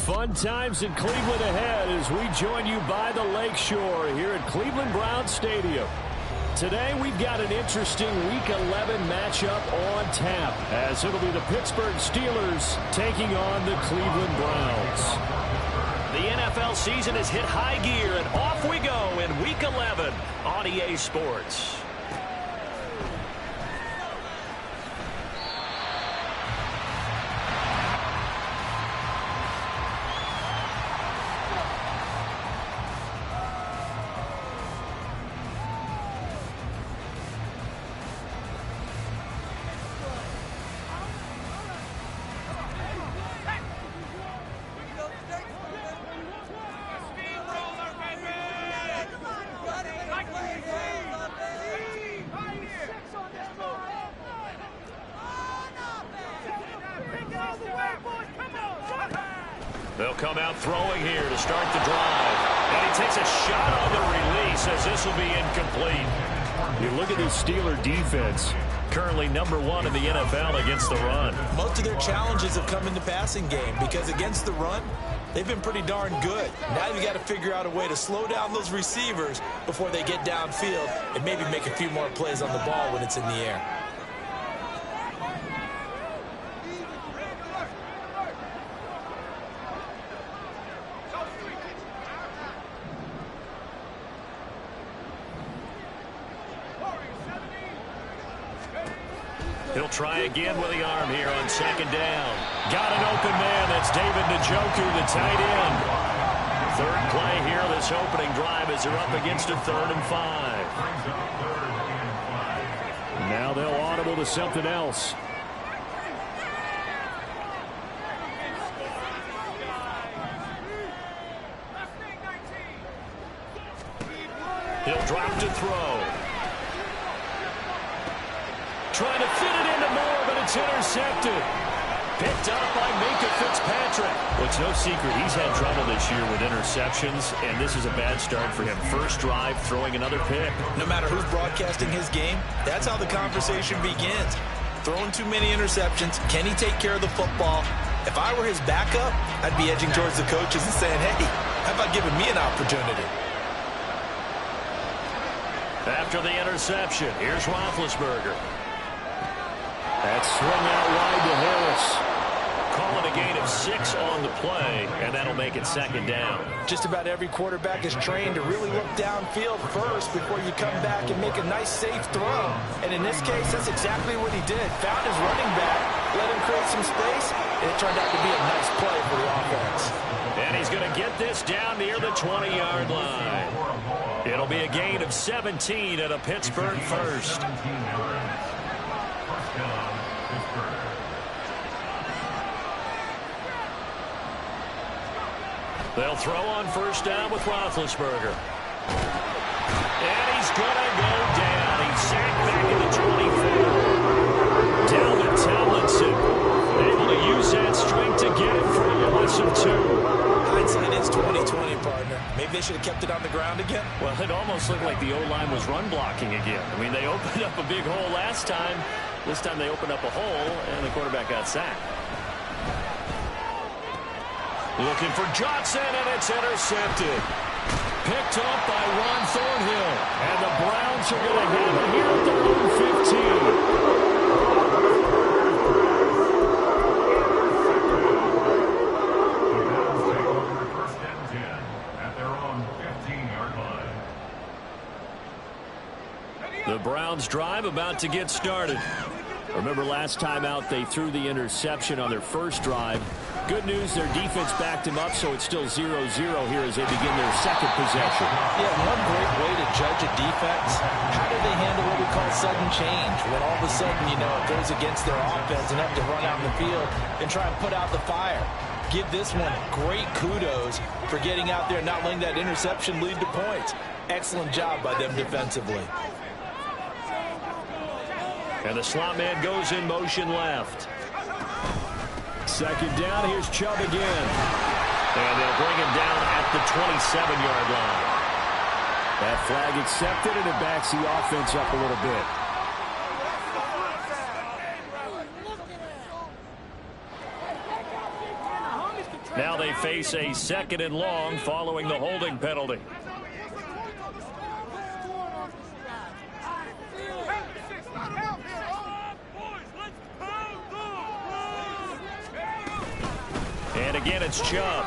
Fun times in Cleveland ahead as we join you by the Lakeshore here at Cleveland Browns Stadium. Today we've got an interesting Week 11 matchup on tap as it'll be the Pittsburgh Steelers taking on the Cleveland Browns. The NFL season has hit high gear and off we go in Week 11 on EA Sports. They'll come out throwing here to start the drive. And he takes a shot on the release as this will be incomplete. You look at this Steeler defense, currently #1 in the NFL against the run. Most of their challenges have come in the passing game because against the run, they've been pretty darn good. Now you've got to figure out a way to slow down those receivers before they get downfield and maybe make a few more plays on the ball when it's in the air. He'll try again with the arm here on second down. Got an open man. That's David Njoku, the tight end. Third play here, this opening drive as they're up against a 3rd and 5. Now they'll audible to something else. He'll drop to throw. Trying to fit it into Moore, but it's intercepted. Picked up by Minka Fitzpatrick. Well, it's no secret he's had trouble this year with interceptions, and this is a bad start for him. First drive, throwing another pick. No matter who's broadcasting his game, that's how the conversation begins. Throwing too many interceptions. Can he take care of the football? If I were his backup, I'd be edging towards the coaches and saying, hey, how about giving me an opportunity? After the interception, here's Roethlisberger. That swing out wide to Harris. Calling a gain of 6 on the play, and that'll make it second down. Just about every quarterback is trained to really look downfield first before you come back and make a nice, safe throw. And in this case, that's exactly what he did. Found his running back, let him create some space, and it turned out to be a nice play for the offense. And he's going to get this down near the 20-yard line. It'll be a gain of 17 at a Pittsburgh first. They'll throw on first down with Roethlisberger. And he's going to go down. He's sacked back in the 24. Down to Tomlinson. Able to use that strength to get him for a loss of 2. Hindsight is 20/20, partner. Maybe they should have kept it on the ground again. Well, it almost looked like the O-line was run blocking again. I mean, they opened up a big hole last time. This time they opened up a hole, and the quarterback got sacked. Looking for Johnson, and it's intercepted. Picked up by Ron Thornhill. And the Browns are going to have it here at their own 15. The Browns drive about to get started. Remember last time out they threw the interception on their first drive. Good news, their defense backed him up, so it's still 0-0 here as they begin their second possession. Yeah, one great way to judge a defense, how do they handle what we call sudden change? When all of a sudden, you know, it goes against their offense and have to run out in the field and try and put out the fire. Give this one great kudos for getting out there and not letting that interception lead to points. Excellent job by them defensively. And the slot man goes in motion left. Second down, here's Chubb again. And they'll bring him down at the 27-yard line. That flag accepted, and it backs the offense up a little bit. Now they face a 2nd and long following the holding penalty. And again, it's Chubb.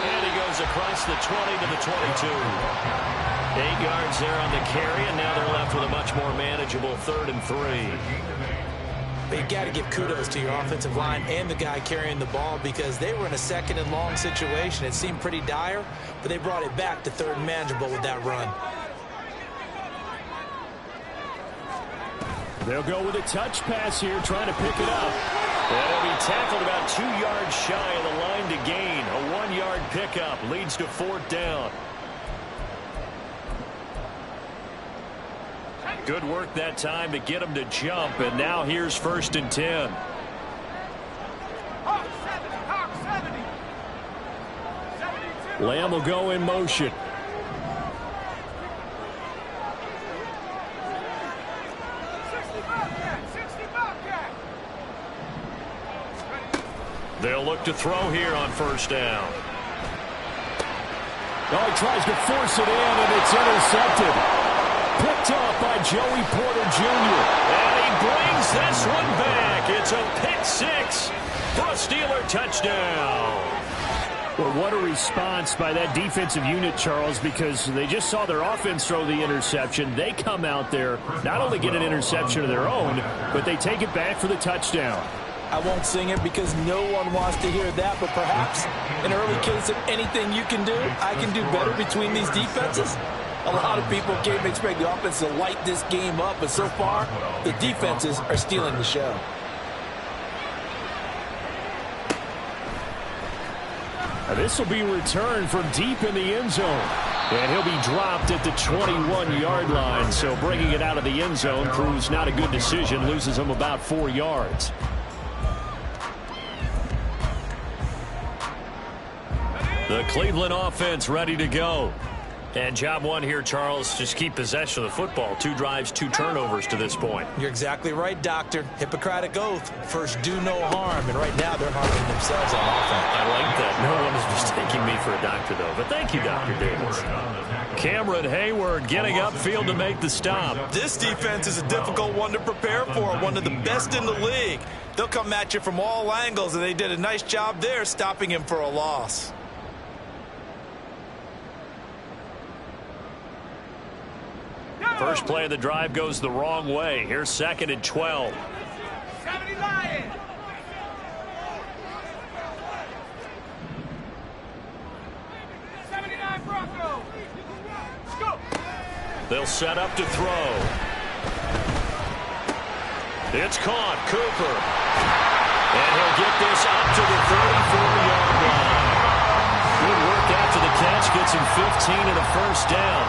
And he goes across the 20 to the 22. 8 yards there on the carry, and now they're left with a much more manageable 3rd and 3. But you got to give kudos to your offensive line and the guy carrying the ball, because they were in a 2nd and long situation. It seemed pretty dire, but they brought it back to 3rd and manageable with that run. They'll go with a touch pass here, trying to pick it up. And he'll be tackled about 2 yards shy of the line to gain. A 1-yard pickup leads to 4th down. Good work that time to get him to jump, and now here's 1st and 10. Lamb will go in motion. They'll look to throw here on 1st down. Oh, he tries to force it in, and it's intercepted. Picked off by Joey Porter Jr. And he brings this one back. It's a pick 6 for a Steeler touchdown. Well, what a response by that defensive unit, Charles, because they just saw their offense throw the interception. They come out there, not only get an interception of their own, but they take it back for the touchdown. I won't sing it because no one wants to hear that, but perhaps an early case of anything you can do, I can do better between these defenses. A lot of people came to expect the offense to light this game up, but so far, the defenses are stealing the show. This will be returned from deep in the end zone. And he'll be dropped at the 21-yard line. So bringing it out of the end zone proves not a good decision. Loses him about 4 yards. The Cleveland offense ready to go. And job one here, Charles, just keep possession of the football. 2 drives, 2 turnovers to this point. You're exactly right, Doctor. Hippocratic oath. First, do no harm. And right now, they're harming themselves on offense. I like that. No one is mistaking me for a doctor, though. But thank you, Dr. Davis. Cameron Hayward getting upfield to make the stop. This defense is a difficult one to prepare for. One of the best in the league. They'll come at you from all angles, and they did a nice job there stopping him for a loss. First play of the drive goes the wrong way. Here's 2nd and 12. 70 Lions. 79 Broncos. Let's go. They'll set up to throw. It's caught. Cooper. And he'll get this up to the 34-yard line. Good work after the catch. Gets him 15 and a 1st down.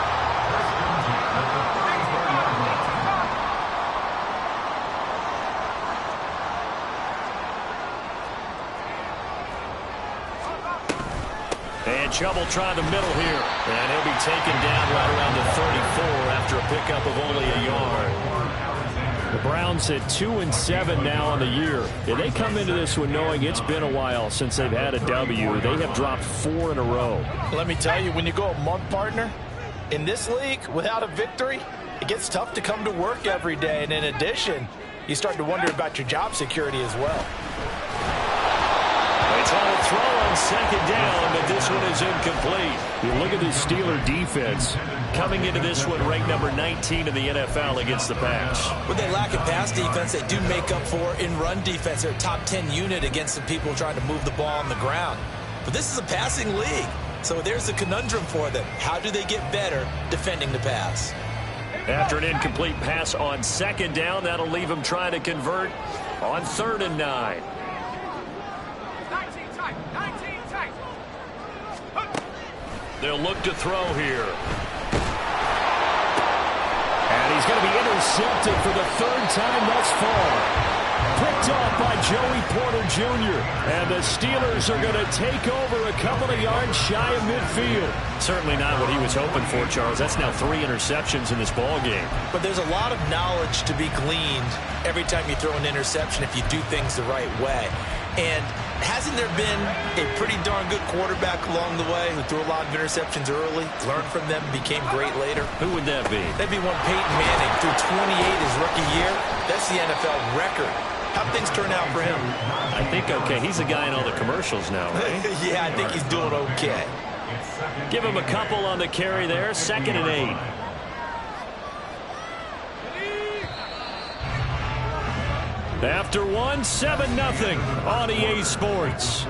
And Chubb will try the middle here. And he'll be taken down right around the 34 after a pickup of only a yard. The Browns at 2-7 now on the year. Yeah, they come into this one knowing it's been a while since they've had a W. They have dropped 4 in a row. Let me tell you, when you go a month, partner, in this league, without a victory, it gets tough to come to work every day. And in addition, you start to wonder about your job security as well. They try to throw on 2nd down, but this one is incomplete. You look at the Steeler defense. Coming into this one, ranked number 19 in the NFL against the pass. When they lack in pass defense, they do make up for in run defense. They're a top 10 unit against the people trying to move the ball on the ground. But this is a passing league, so there's a conundrum for them. How do they get better defending the pass? After an incomplete pass on 2nd down, that'll leave them trying to convert on 3rd and 9. 19 tight. They'll look to throw here. And he's going to be intercepted for the 3rd time thus far. Picked off by Joey Porter Jr. And the Steelers are going to take over a couple of yards shy of midfield. Certainly not what he was hoping for, Charles. That's now 3 interceptions in this ball game. But there's a lot of knowledge to be gleaned every time you throw an interception if you do things the right way. And Hasn't there been a pretty darn good quarterback along the way who threw a lot of interceptions early, learned from them, became great later? Who would that be? That'd be one Peyton Manning. Threw 28 his rookie year. That's the NFL record. How'd things turn out for him? I think okay. He's a guy in all the commercials now, right? Yeah, I think he's doing okay. Give him a couple on the carry there. 2nd and 8. After 1, 7-0 on EA Sports.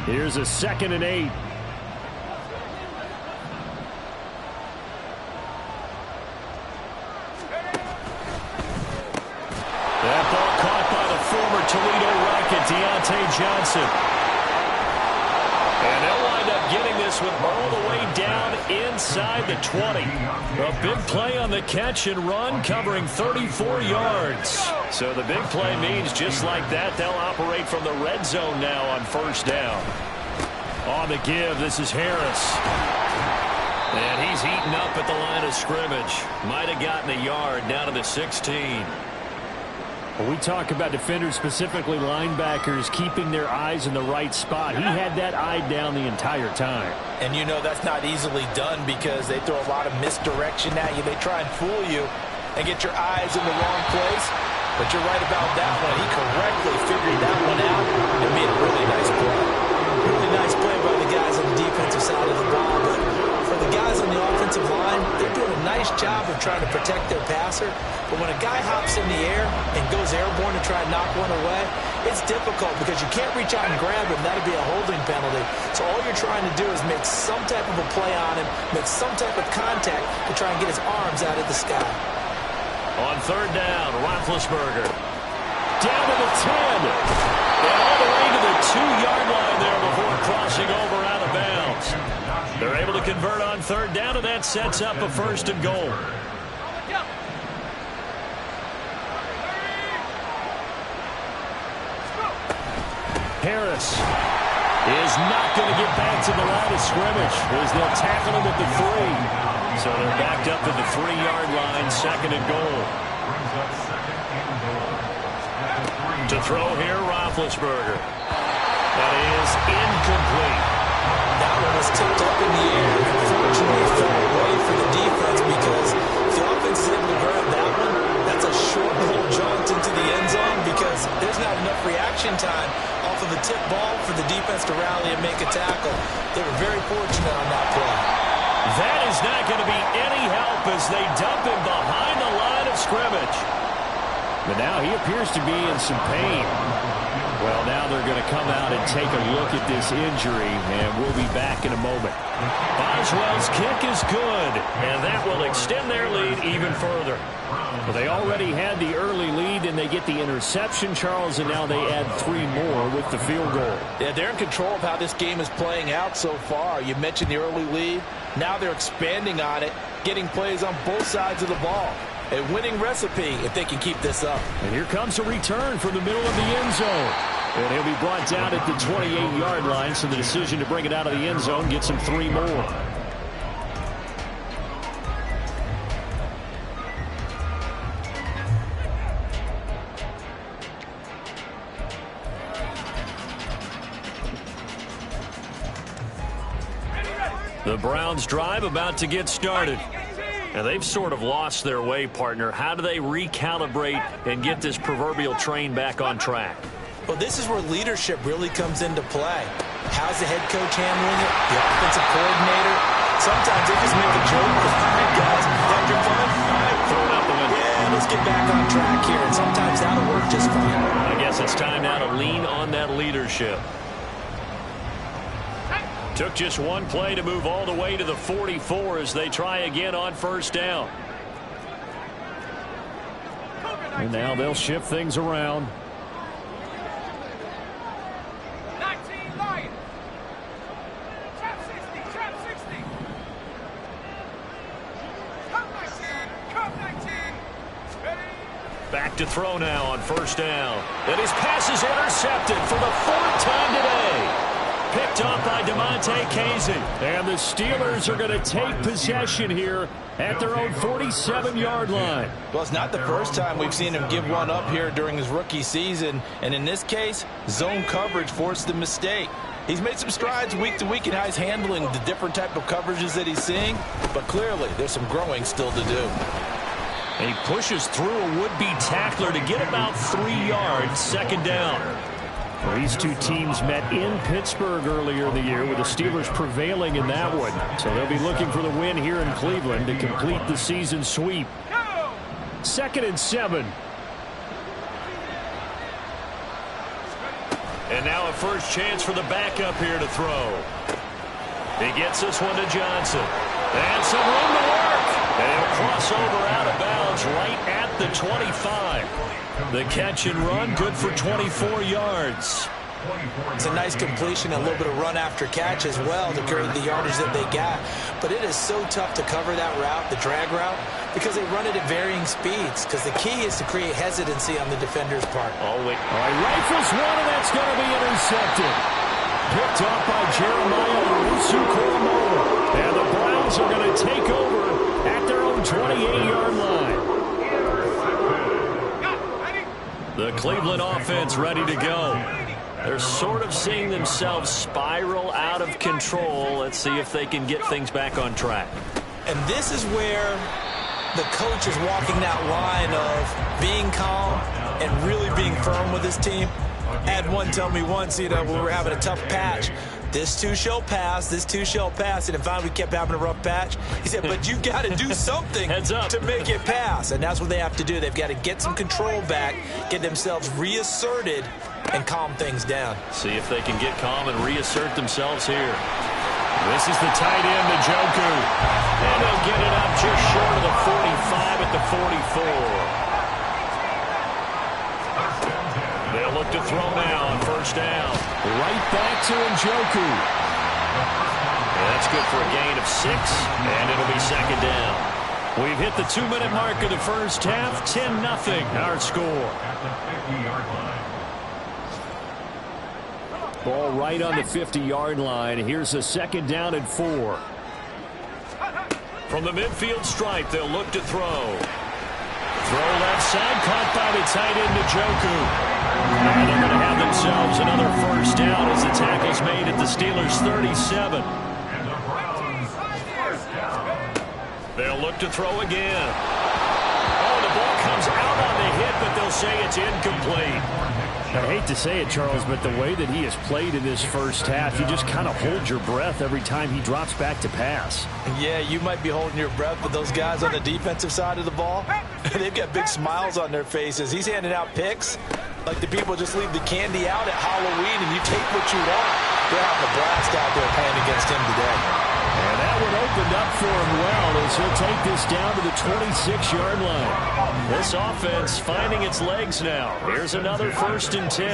Here's a 2nd and 8. That ball caught by the former Toledo Rocket, Deontay Johnson. And they'll wind up getting this one all the way down inside the 20. A big play on the catch and run, covering 34 yards. So the big play means just like that, they'll operate from the red zone now on 1st down. On the give, this is Harris. And he's heating up at the line of scrimmage. Might have gotten a yard down to the 16. When we talk about defenders, specifically linebackers, keeping their eyes in the right spot, he had that eye down the entire time. And you know that's not easily done because they throw a lot of misdirection at you. They try and fool you and get your eyes in the wrong place. But you're right about that one. He correctly figured that one out and made a really nice play. Really nice play by the guys on the defensive side of the ball. But for the guys on the offensive line, they're doing a nice job of trying to protect their passer. But when a guy hops in the air and goes airborne to try and knock one away, it's difficult because you can't reach out and grab him. That'd be a holding penalty. So all you're trying to do is make some type of a play on him, make some type of contact to try and get his arms out of the sky. On 3rd down, Roethlisberger. Down to the 10. And all the way to the 2-yard line there before crossing over out of bounds. They're able to convert on 3rd down, and that sets up a 1st and goal. Harris is not going to get back to the line of scrimmage as they'll tackle him at the 3. So they're backed up at the 3-yard line, 2nd and goal. To throw here, Roethlisberger. That is incomplete. That one was tipped up in the air. Unfortunately, it fell away for the defense because if the offense is able to grab that one, that's a short little jaunt into the end zone because there's not enough reaction time off of the tip ball for the defense to rally and make a tackle. They were very fortunate on that play. That is not going to be any help as they dump him behind the line of scrimmage. But now he appears to be in some pain. Well, now they're going to come out and take a look at this injury, and we'll be back in a moment. Boswell's kick is good, and that will extend their lead even further. Well, they already had the early lead, and they get the interception, Charles, and now they add 3 more with the field goal. Yeah, they're in control of how this game is playing out so far. You mentioned the early lead. Now they're expanding on it, getting plays on both sides of the ball. A winning recipe if they can keep this up. And here comes a return from the middle of the end zone. And he'll be brought down at the 28-yard line, so the decision to bring it out of the end zone gets him 3 more. The Browns drive about to get started. And they've sort of lost their way, partner. How do they recalibrate and get this proverbial train back on track? Well, this is where leadership really comes into play. How's the head coach handling it? The offensive coordinator? Sometimes they just make a joke. All right, guys, had your fun? All right, throw it out the window. Yeah, let's get back on track here. And sometimes that'll work just fine. I guess it's time now to lean on that leadership. Took just one play to move all the way to the 44 as they try again on 1st down. And now they'll shift things around. 19 Lions. Trap 60, trap 60. Come 19, come 19. Ready? Back look to throw now on first down. And his pass is intercepted for the fourth time today. Picked off by DeMonte Casey. And the Steelers are going to take possession here at their own 47-yard line. Well, it's not the first time we've seen him give one up here during his rookie season. And in this case, zone coverage forced the mistake. He's made some strides week to week in how he's handling the different type of coverages that he's seeing. But clearly, there's some growing still to do. And he pushes through a would-be tackler to get about 3 yards, second down. Well, these two teams met in Pittsburgh earlier in the year with the Steelers prevailing in that one. So they'll be looking for the win here in Cleveland to complete the season sweep. 2nd and 7. And now a first chance for the backup here to throw. He gets this one to Johnson. And some room to work. And he'll cross over out of bounds right at the 25. The catch and run, good for 24 yards. It's a nice completion, a little bit of run after catch as well to create the yardage that they got. But it is so tough to cover that route, the drag route, because they run it at varying speeds. Because the key is to create hesitancy on the defender's part. All right, rifles one, and that's going to be intercepted. Picked off by Jeremiah Owusu-Koramoah. And the Browns are going to take over at their own 28-yard line. The Cleveland offense ready to go. They're sort of seeing themselves spiral out of control. Let's see if they can get things back on track. And this is where the coach is walking that line of being calm and really being firm with his team. I had one tell me once, when we were having a tough patch, this too shall pass, this too shall pass. And finally we kept having a rough patch. He said, but you got to do something to make it pass. And that's what they have to do. They've got to get some control back, get themselves reasserted, and calm things down. See if they can get calm and reassert themselves here. This is the tight end, Njoku. And they'll get it up just short of the 45 at the 44. They'll look to throw now on first down. Right back to Njoku. That's good for a gain of 6, and it'll be second down. We've hit the 2-minute mark of the first half. 10-0 our score. Ball right on the 50-yard line. Here's a 2nd down and 4. From the midfield stripe, they'll look to throw. Throw left side, caught by the tight end, Njoku. And they're going to have themselves another first down as the tackle's made at the Steelers' 37. They'll look to throw again. Oh, the ball comes out on the hit, but they'll say it's incomplete. I hate to say it, Charles, but the way that he has played in this first half, you just kind of hold your breath every time he drops back to pass. Yeah, you might be holding your breath, but those guys on the defensive side of the ball, they've got big smiles on their faces. He's handing out picks like the people just leave the candy out at Halloween and you take what you want. They're having a blast out there playing against him today. And that one opened up for him well as he'll take this down to the 26-yard line. This offense finding its legs now. Here's another 1st and 10.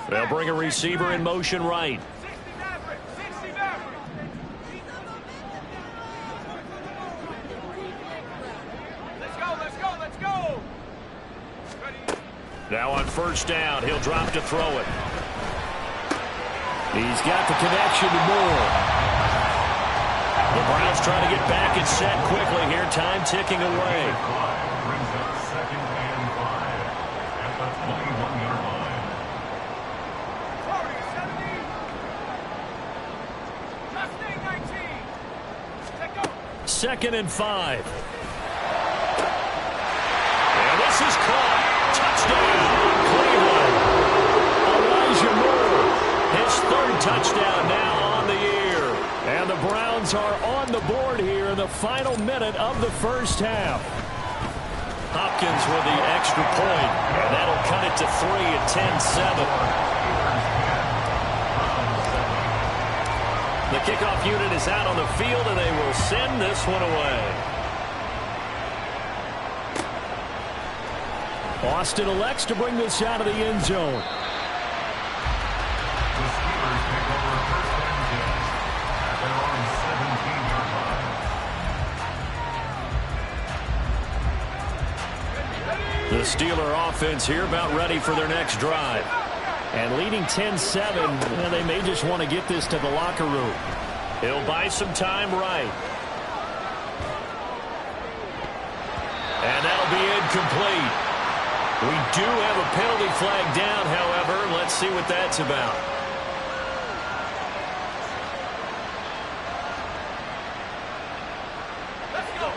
They'll bring a receiver in motion right. Let's go. Now on first down, he'll drop to throw it. He's got the connection to Moore. The Browns trying to get back and set quickly here. Time ticking away. Second and 5. And this is caught. Touchdown, Cleveland. Elijah Moore, his 3rd touchdown now on the year. And the Browns are on the board here in the final minute of the first half. Hopkins with the extra point, and that'll cut it to 3 at 10-7. The kickoff unit is out on the field, and they will send this one away. Austin elects to bring this out of the end zone. Steeler offense here about ready for their next drive. And leading 10-7, they may just want to get this to the locker room. He'll buy some time right. And that'll be incomplete. We do have a penalty flag down, however. Let's see what that's about. Let's go.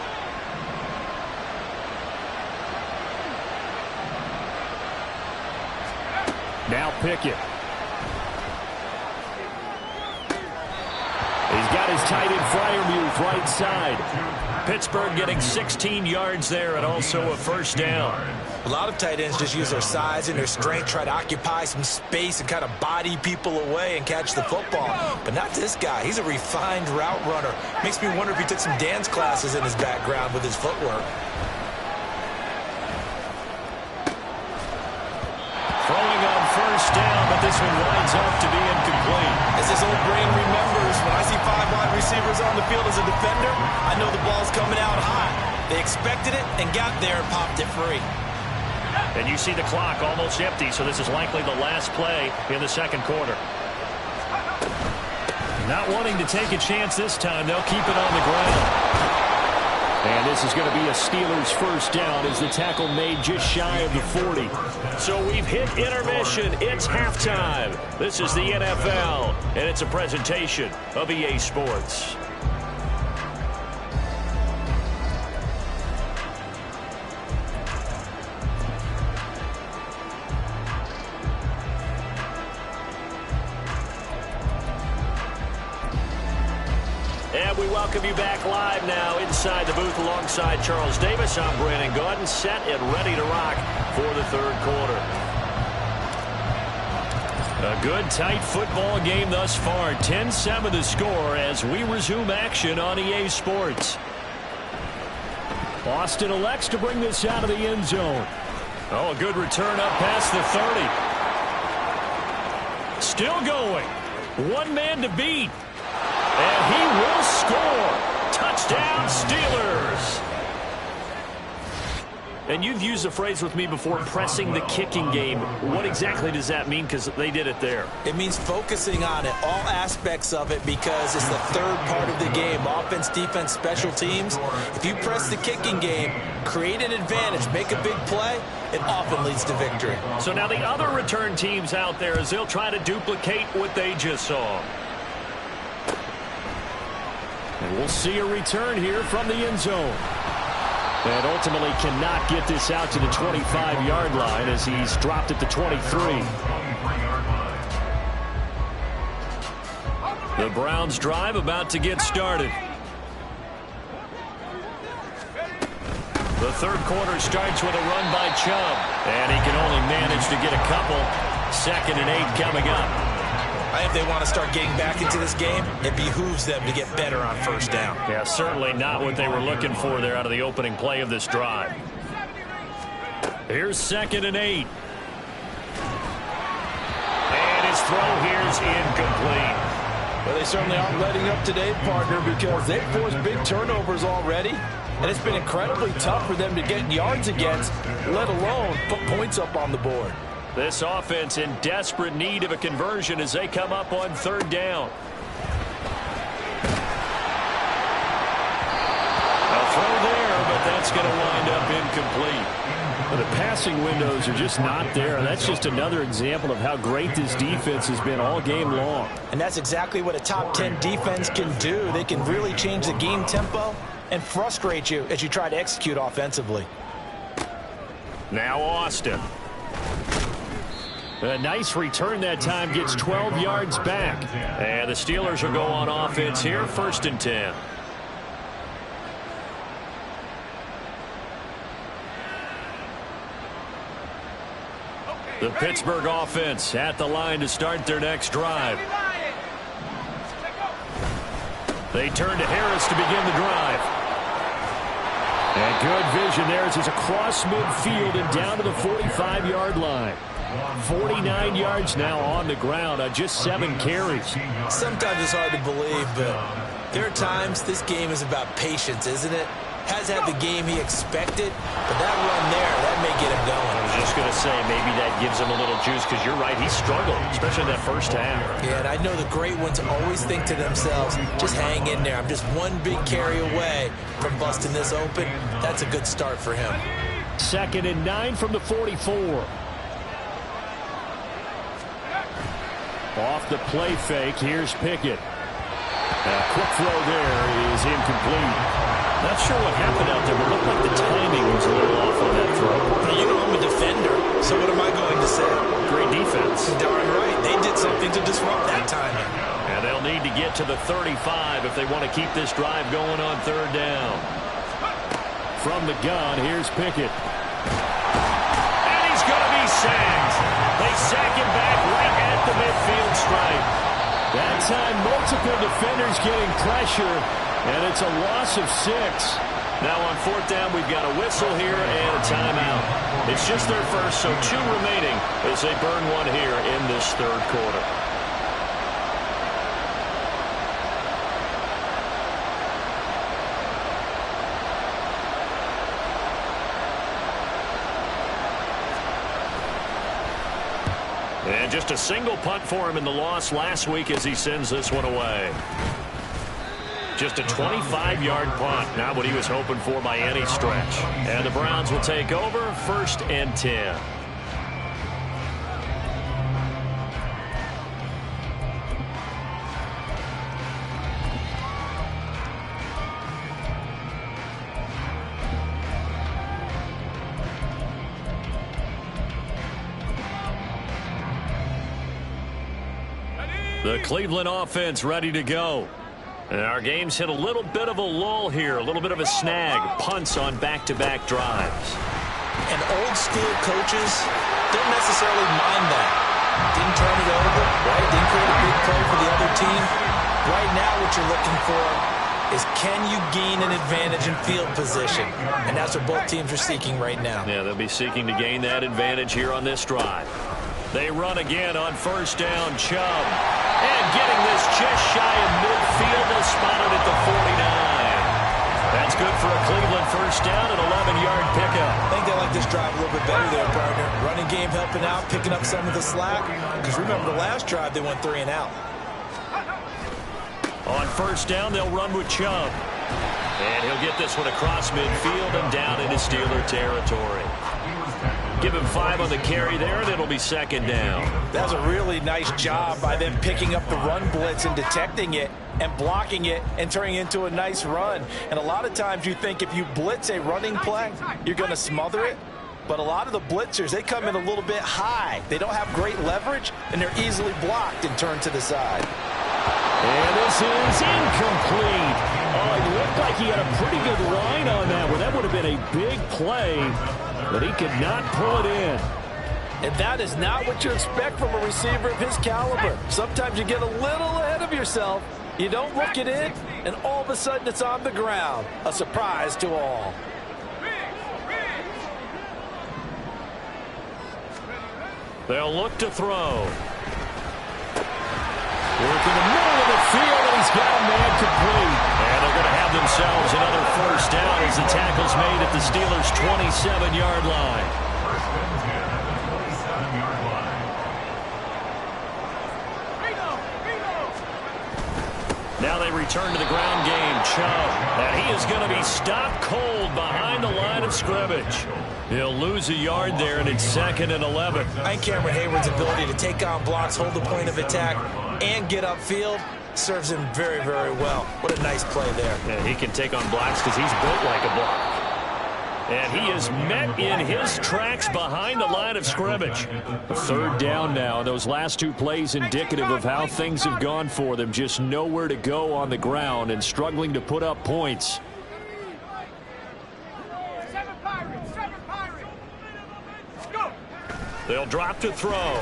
Now Pickett. He's got his tight end Freiermuth right side. Pittsburgh getting 16 yards there and also a first down. A lot of tight ends just use their size and their strength, try to occupy some space and kind of body people away and catch the football. But not this guy. He's a refined route runner. Makes me wonder if he took some dance classes in his background with his footwork. Throwing on first down, but this one winds up to be incomplete. As his old brain remembers, when I see 5 wide receivers on the field as a defender, I know the ball's coming out high. They expected it and got there and popped it free. And you see the clock almost empty, so this is likely the last play in the second quarter. Not wanting to take a chance this time, they'll keep it on the ground. And this is going to be a Steelers first down as the tackle made just shy of the 40. So we've hit intermission. It's halftime. This is the NFL, and it's a presentation of EA Sports. And we welcome you back live now inside the booth alongside Charles Davis. I'm Brandon Gaudin, set and ready to rock for the third quarter. A good, tight football game thus far. 10-7 the score as we resume action on EA Sports. Austin elects to bring this out of the end zone. Oh, a good return up past the 30. Still going. One man to beat. And he will score. Touchdown, Steelers. And you've used the phrase with me before, pressing the kicking game. What exactly does that mean? Because they did it there. It means focusing on it, all aspects of it, because it's the third part of the game. Offense, defense, special teams. If you press the kicking game, create an advantage, make a big play, it often leads to victory. So now the other return teams out there, as they'll try to duplicate what they just saw. And we'll see a return here from the end zone. And ultimately cannot get this out to the 25-yard line as he's dropped at the 23. The Browns drive about to get started. The third quarter starts with a run by Chubb. And he can only manage to get a couple. 2nd and 8 coming up. If they want to start getting back into this game, it behooves them to get better on first down. Yeah, certainly not what they were looking for there out of the opening play of this drive. Here's 2nd and 8. And his throw here is incomplete. Well, they certainly aren't letting up today, partner, because they've forced big turnovers already. And it's been incredibly tough for them to get yards against, let alone put points up on the board. This offense in desperate need of a conversion as they come up on 3rd down. A throw there, but that's going to wind up incomplete. Well, the passing windows are just not there. That's just another example of how great this defense has been all game long. And that's exactly what a top 10 defense can do. They can really change the game tempo and frustrate you as you try to execute offensively. Now Austin. A nice return that time, gets 12 yards back. And the Steelers will go on offense here, 1st and 10. The Pittsburgh offense at the line to start their next drive. They turn to Harris to begin the drive. And good vision there as he's across midfield and down to the 45-yard line. 49 yards now on the ground on just 7 carries. Sometimes it's hard to believe, but there are times this game is about patience, isn't it? Has had the game he expected, but that run there, that may get him going. I was just going to say, maybe that gives him a little juice, because you're right, he struggled, especially in that first half. Yeah, and I know the great ones always think to themselves, just hang in there. I'm just one big carry away from busting this open. That's a good start for him. 2nd and 9 from the 44. Off the play fake, here's Pickett. A quick throw there is incomplete. Not sure what happened out there, but it looked like the timing was a little off on that throw. Now, you know I'm a defender, so what am I going to say? Great defense. Darn right. They did something to disrupt that timing. And they'll need to get to the 35 if they want to keep this drive going on 3rd down. From the gun, here's Pickett. And he's going to be sacked. They sack him back right at the midfield stripe. That time, multiple defenders getting pressure, and it's a loss of 6. Now on 4th down, we've got a whistle here and a timeout. It's just their first, so 2 remaining as they burn one here in this 3rd quarter. And just a single punt for him in the loss last week as he sends this one away. Just a 25-yard punt, not what he was hoping for by any stretch. And the Browns will take over 1st and 10. The Cleveland offense ready to go. And our game's hit a little bit of a lull here, a little bit of a snag. Punts on back-to-back drives. And old school coaches don't necessarily mind that. Didn't turn it over, right? Didn't create a big play for the other team. Right now what you're looking for is, can you gain an advantage in field position? And that's what both teams are seeking right now. Yeah, they'll be seeking to gain that advantage here on this drive. They run again on 1st down, Chubb. And getting this just shy of midfield, they'll spot it at the 49. That's good for a Cleveland 1st down, an 11-yard pickup. I think they like this drive a little bit better there, partner. Running game helping out, picking up some of the slack. Because remember, the last drive, they went 3 and out. On 1st down, they'll run with Chubb. And he'll get this one across midfield and down into Steeler territory. Give him 5 on the carry there, and it'll be 2nd down. That's a really nice job by them picking up the run blitz and detecting it and blocking it and turning it into a nice run. And a lot of times you think if you blitz a running play, you're going to smother it. But a lot of the blitzers, they come in a little bit high. They don't have great leverage, and they're easily blocked and turned to the side. And this is incomplete. Oh, it looked like he had a pretty good line on that one. That would have been a big play, but he could not pull it in. And that is not what you expect from a receiver of his caliber. Sometimes you get a little ahead of yourself. You don't look it in, and all of a sudden it's on the ground. A surprise to all. They'll look to throw. Work in the middle of the field, and he's got a man complete. And they're going to have themselves another 1st down as the tackle's made at the Steelers' 27-yard line. Now they return to the ground game. Chubb, and he is going to be stopped cold behind the line of scrimmage. He'll lose a yard there, and it's 2nd and 11. I think Cameron Hayward's ability to take on blocks, hold the point of attack, and get upfield serves him very, very well. What a nice play there. And he can take on blocks because he's built like a block. And he is met in his tracks behind the line of scrimmage. 3rd down now. Those last 2 plays indicative of how things have gone for them. Just nowhere to go on the ground and struggling to put up points. They'll drop to throw.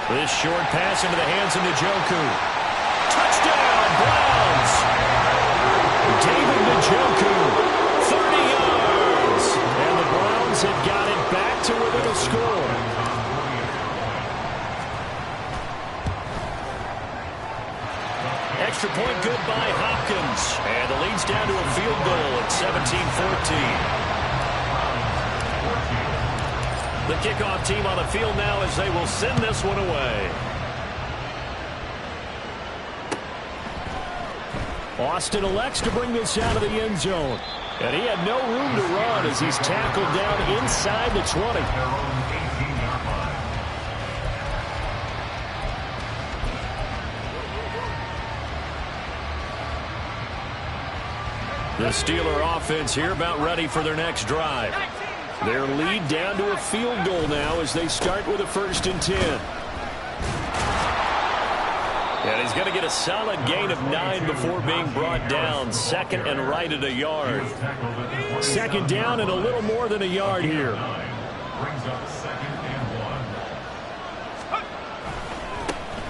This short pass into the hands of Njoku. Touchdown, Browns! David Njoku, 30 yards. And the Browns have got it back to within a score. Extra point good by Hopkins. And the down to a field goal at 17-14. The kickoff team on the field now as they will send this one away. Austin elects to bring this out of the end zone. And he had no room to run as he's tackled down inside the 20. The Steeler offense here about ready for their next drive. Their lead down to a field goal now as they start with a 1st and 10. And he's going to get a solid gain of 9 before being brought down. 2nd and right at a yard. 2nd down and a little more than a yard here.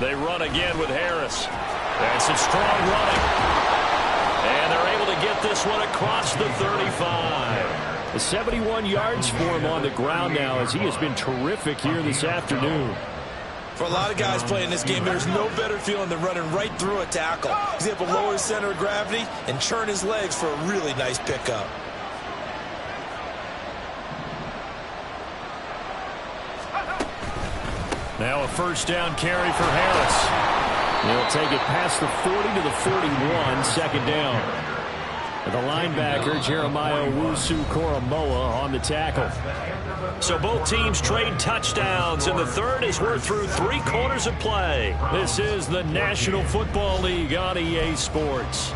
They run again with Harris. And some strong running. And they're able to get this one across the 35. 71 yards for him on the ground now as he has been terrific here this afternoon. For a lot of guys playing this game, there's no better feeling than running right through a tackle. He's able to lower his center of gravity and churn his legs for a really nice pickup. Now a 1st down carry for Harris. He'll take it past the 40 to the 41, 2nd down. And the linebacker, Jeremiah Owusu-Koramoah, on the tackle. So both teams trade touchdowns, and the third as we're through 3/4 of play. This is the National Football League on EA Sports.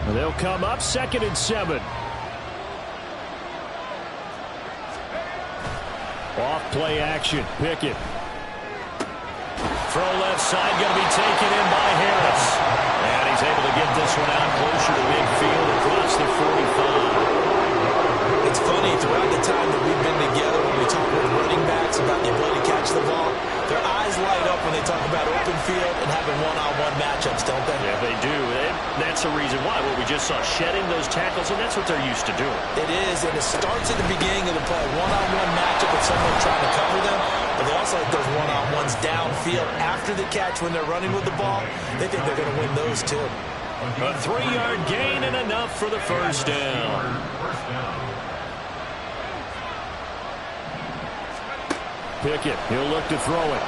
And they'll come up 2nd and 7. Off play action. Pickett. Throw left side, going to be taken in by Harris. And he's able to get this one out closer to midfield across the 45. It's funny, throughout the time that we've been together, when we talk with running backs about the ability to catch the ball, their eyes light up when they talk about open field and having one-on-one matchups, don't they? Yeah, they do. And that's the reason why. What we just saw, shedding those tackles, and that's what they're used to doing. It is, and it starts at the beginning of the play. One-on-one matchup with someone trying to cover them, but they also like those one-on-ones downfield after the catch when they're running with the ball. They think they're going to win those, too. A 3-yard gain and enough for the 1st down. Pickett, he'll look to throw it.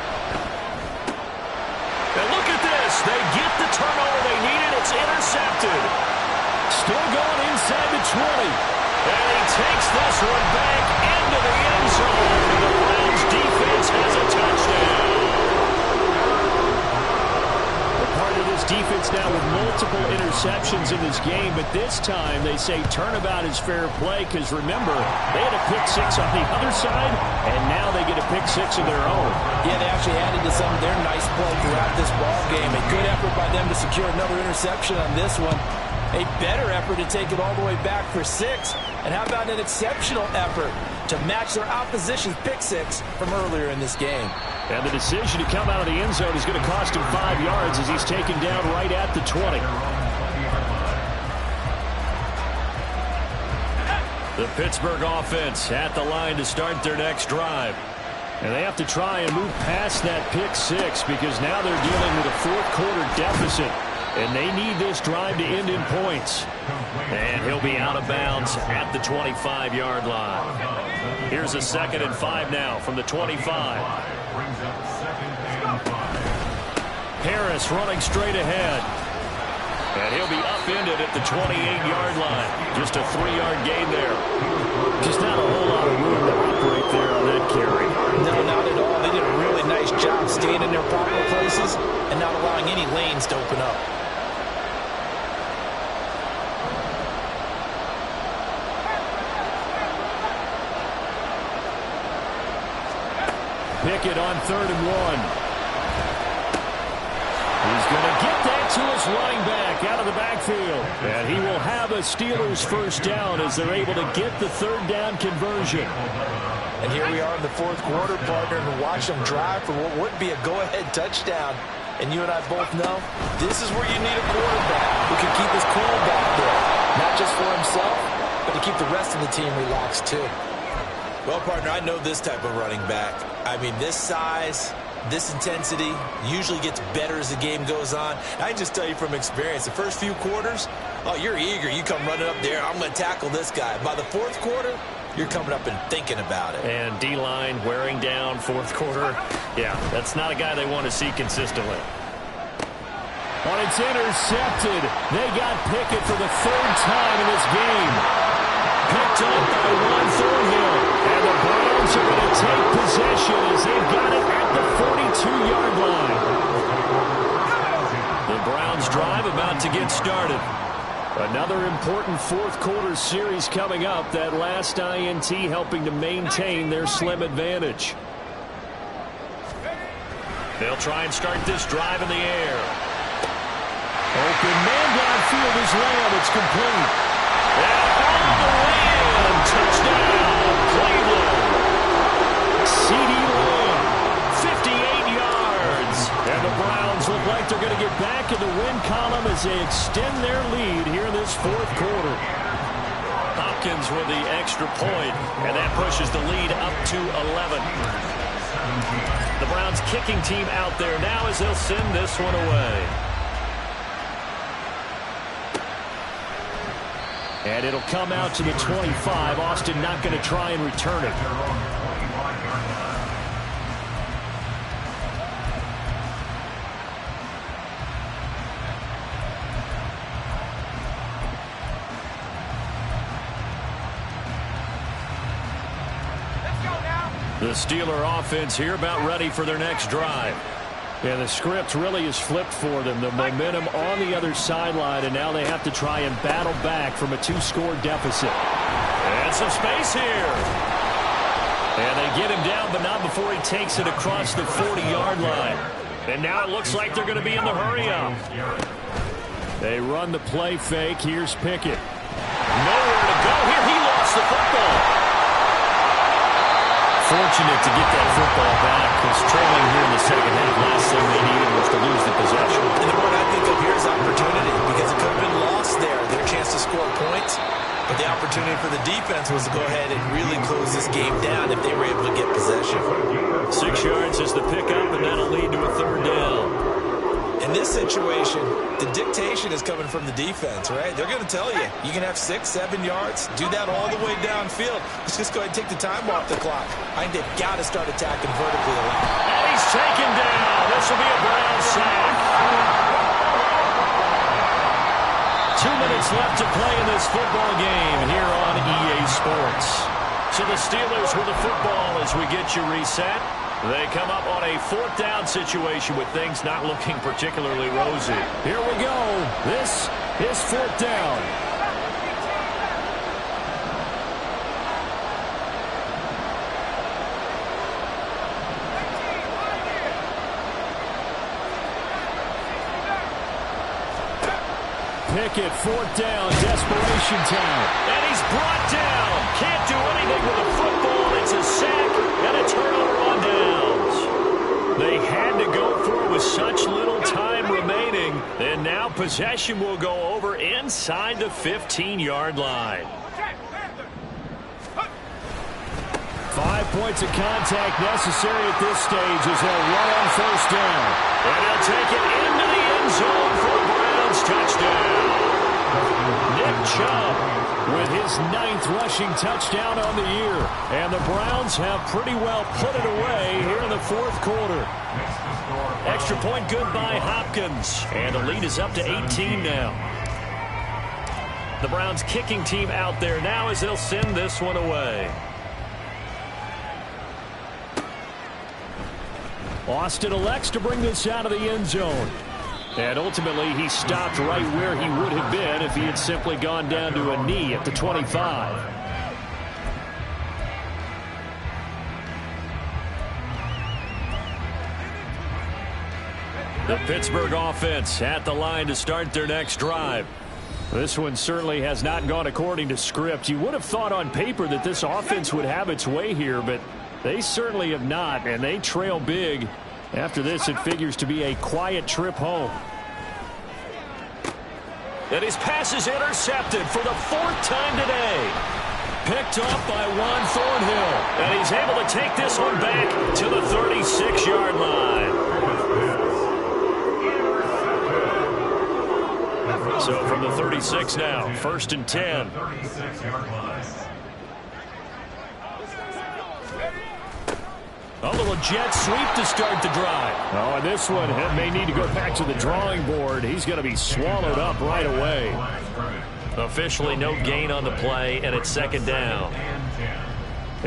And look at this. They get the turnover they needed. It's intercepted. Still going inside the 20. And he takes this one back into the end zone. The Browns defense has a touchdown. Part of this defense now with multiple interceptions in this game, but this time they say turnabout is fair play because remember, they had a pick 6 on the other side, and now they get a pick 6 of their own. Yeah, they actually added to some of their nice play throughout this ball game. A good effort by them to secure another interception on this one. A better effort to take it all the way back for 6. And how about an exceptional effort to match their opposition's pick 6 from earlier in this game? And the decision to come out of the end zone is going to cost him 5 yards as he's taken down right at the 20. The Pittsburgh offense at the line to start their next drive. And they have to try and move past that pick 6 because now they're dealing with a 4th-quarter deficit. And they need this drive to end in points. And he'll be out of bounds at the 25-yard line. Here's a 2nd and 5 now from the 25. Harris running straight ahead. And he'll be upended at the 28-yard line. Just a 3-yard gain there. Just not a whole lot of room to operate there on that carry. No, not at all. They did a really nice job staying in their proper places and not allowing any lanes to open up. Pickett on 3rd and 1. He's going to get that to his running back out of the backfield. And he will have a Steelers 1st down as they're able to get the 3rd down conversion. And here we are in the 4th quarter, partner, and watch them drive for what would be a go-ahead touchdown. And you and I both know this is where you need a quarterback who can keep his cool back there. Not just for himself, but to keep the rest of the team relaxed, too. Well, partner, I know this type of running back. I mean, this size, this intensity usually gets better as the game goes on. I can just tell you from experience, the first few quarters, oh, you're eager. You come running up there, I'm going to tackle this guy. By the fourth quarter, you're coming up and thinking about it. And D-line wearing down fourth quarter. Yeah, that's not a guy they want to see consistently. But it's intercepted. They got Pickett for the third time in this game. Picked up by Juan Thornhill. And the Browns are going to take possession as they've got it at the 42-yard line. The Browns drive about to get started. Another important fourth quarter series coming up. That last INT helping to maintain their slim advantage. They'll try and start this drive in the air. Open man downfield is Lamb. It's complete. And on the land, touchdown, Cleveland. CeeDee Lamb, 58 yards. And the Browns look like they're going to get back in the win column as they extend their lead here in this fourth quarter. Hopkins with the extra point, and that pushes the lead up to 11. The Browns kicking team out there now as they'll send this one away. And it'll come out to the 25. Austin not going to try and return it. The Steeler offense here about ready for their next drive. Yeah, the script really is flipped for them. The momentum on the other sideline, and now they have to try and battle back from a 2-score deficit. And some space here. And they get him down, but not before he takes it across the 40-yard line. And now it looks like they're going to be in the hurry-up. They run the play fake. Here's Pickett. Nowhere to go here. He lost the football. Fortunate to get that football back, because trailing here in the second half, last thing they needed was to lose the possession. And the word I think of here is opportunity, because it could have been lost there, their chance to score points. But the opportunity for the defense was to go ahead and really close this game down if they were able to get possession. 6 yards is the pickup, and that'll lead to a third down. In this situation, the dictation is coming from the defense, right? They're going to tell you, you can have 6, 7 yards, do that all the way downfield. Let's just go ahead and take the time off the clock. I think they've got to start attacking vertically a lot. And he's taken down. This will be a Brown sack. 2 minutes left to play in this football game here on EA Sports. So the Steelers with the football as we get you reset. They come up on a fourth down situation with things not looking particularly rosy. Here we go. This is fourth down. Pickett, fourth down, desperation time. And he's brought down. Can't do anything with the football. It's a sack and a turnover on downs. They had to go for it with such little time remaining. And now possession will go over inside the 15-yard line. 5 points of contact necessary at this stage as they'll run on first down. And he'll take it into the end zone for a Browns touchdown. Nick Chubb with his 9th rushing touchdown on the year. And the Browns have pretty well put it away here in the fourth quarter. Extra point good by Hopkins. And the lead is up to 18 now. The Browns kicking team out there now as they'll send this one away. Austin elects to bring this out of the end zone. And ultimately, he stopped right where he would have been if he had simply gone down to a knee at the 25. The Pittsburgh offense at the line to start their next drive. This one certainly has not gone according to script. You would have thought on paper that this offense would have its way here, but they certainly have not, and they trail big. After this, it figures to be a quiet trip home. And his pass is intercepted for the 4th time today. Picked off by Juan Thornhill. And he's able to take this one back to the 36-yard line. So from the 36 now, 1st and 10. A little jet sweep to start the drive. Oh, and this one may need to go back to the drawing board. He's going to be swallowed up right away. Officially no gain on the play, and it's 2nd down.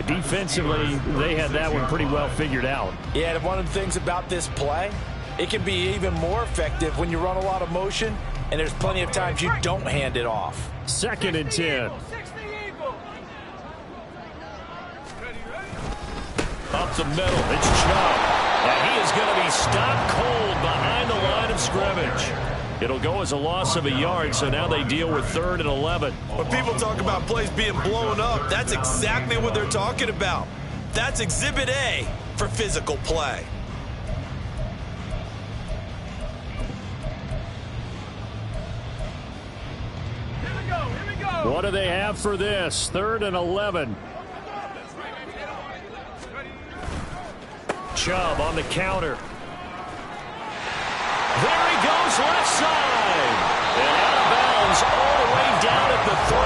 Defensively, they had that one pretty well figured out. Yeah, and one of the things about this play, it can be even more effective when you run a lot of motion, and there's plenty of times you don't hand it off. 2nd and 10. Up the middle, it's Chubb. And he is going to be stopped cold behind the line of scrimmage. It'll go as a loss of a yard, so now they deal with 3rd and 11. When people talk about plays being blown up, that's exactly what they're talking about. That's Exhibit A for physical play. Here we go. What do they have for this? 3rd and 11. Chubb on the counter. There he goes, left side. And out of bounds all the way down at the 3.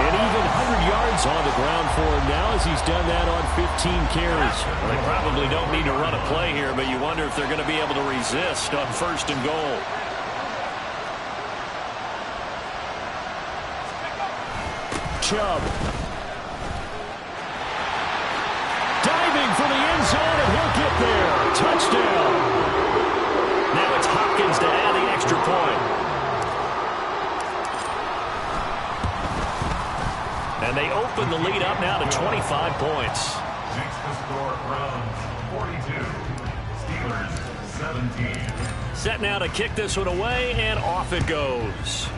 And even 100 yards on the ground for him now as he's done that on 15 carries. Well, they probably don't need to run a play here, but you wonder if they're going to be able to resist on 1st and goal. Chubb. Diving for the end zone, and he'll get there. Touchdown. Now it's Hopkins to add the extra point. And they open the lead up now to 25 points. Makes the score Browns 42, Steelers 17. Set now to kick this one away, and off it goes.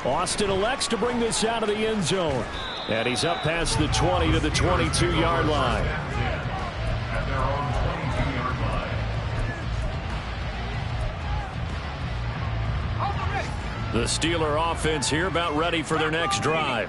Austin elects to bring this out of the end zone. And he's up past the 20 to the 22-yard line. At their own 22-yard line. The Steeler offense here about ready for their next drive.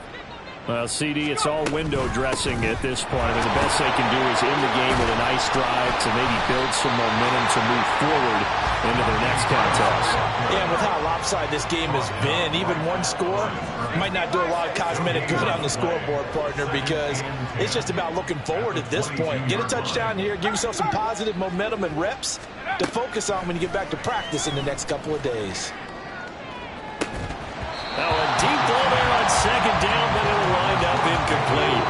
Well, CD, it's all window dressing at this point. I mean, the best they can do is end the game with a nice drive to maybe build some momentum to move forward into their next contest. Yeah, with how lopsided this game has been, even one score might not do a lot of cosmetic good on the scoreboard, partner, because it's just about looking forward at this point. Get a touchdown here, give yourself some positive momentum and reps to focus on when you get back to practice in the next couple of days. Now a deep ball there on 2nd down, but it'll wind up incomplete.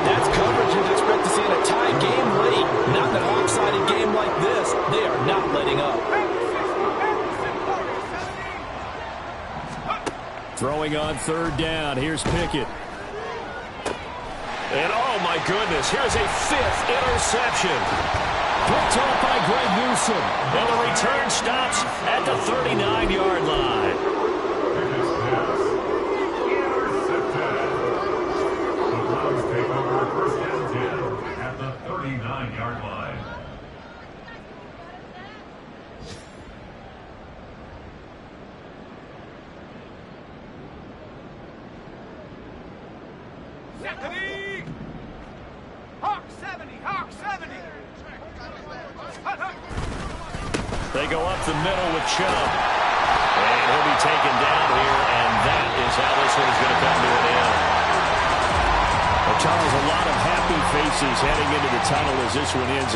That's coverage you'd expect to see in a tie game late. Not in a lopsided game like this. They are not letting up. Throwing on 3rd down. Here's Pickett. And oh my goodness, here's a 5th interception. Picked off by Greg Newsome. And the return stops at the 39-yard line. Take over 1st and 10 at the 39-yard line. Hawk 70, Hawk 70. They go up the middle with Chubb. And he'll be taken down here, and that is how this one is going to come to an end. Well, Charles, a lot of happy faces heading into the tunnel as this one ends.